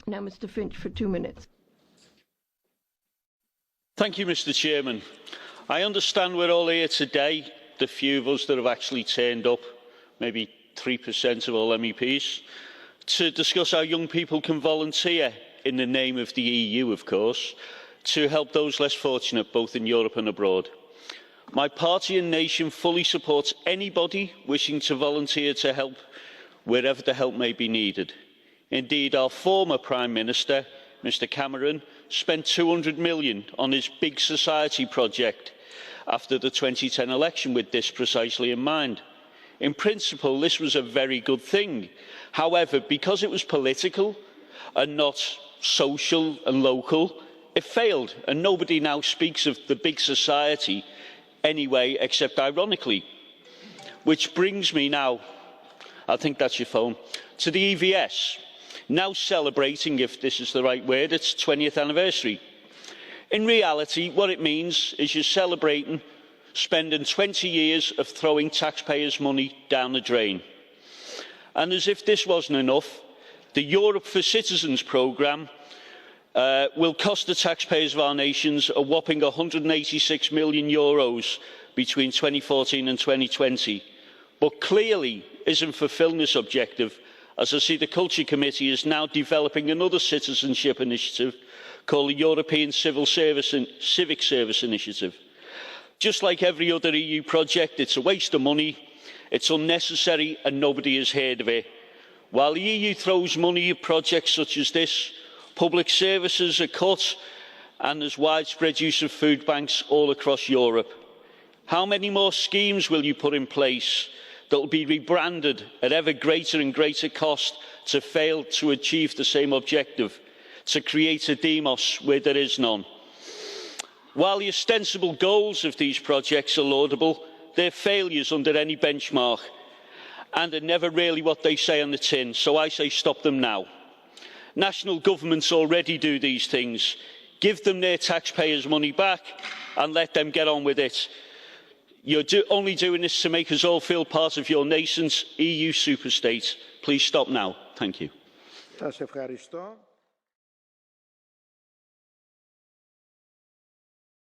Now, Mr. Finch, for 2 minutes. Thank you, Mr. Chairman. I understand we're all here today, the few of us that have actually turned up, maybe 3% of all MEPs, to discuss how young people can volunteer in the name of the EU, of course, to help those less fortunate, both in Europe and abroad. My party and nation fully supports anybody wishing to volunteer to help wherever the help may be needed. Indeed, our former Prime Minister, Mr. Cameron, spent 200 million on his Big Society project after the 2010 election with this precisely in mind. In principle, this was a very good thing. However, because it was political and not social and local, it failed, and nobody now speaks of the Big Society anyway, except ironically. Which brings me now, I think that's your phone, to the EVS, now celebrating, if this is the right word, its 20th anniversary. In reality, what it means is you're celebrating spending 20 years of throwing taxpayers' money down the drain. And as if this wasn't enough, the Europe for Citizens programme will cost the taxpayers of our nations a whopping €186 million between 2014 and 2020, but clearly isn't fulfilling this objective, as I see the Culture Committee is now developing another citizenship initiative called the European Civic Service Initiative. Just like every other EU project, it's a waste of money, it's unnecessary and nobody has heard of it. While the EU throws money at projects such as this, public services are cut and there's widespread use of food banks all across Europe. How many more schemes will you put in place that will be rebranded at ever greater and greater cost to fail to achieve the same objective, to create a demos where there is none? While the ostensible goals of these projects are laudable, they're failures under any benchmark and are never really what they say on the tin, so I say stop them now. National governments already do these things. Give them their taxpayers' money back and let them get on with it. You're only doing this to make us all feel part of your nascent EU superstate. Please stop now. Thank you.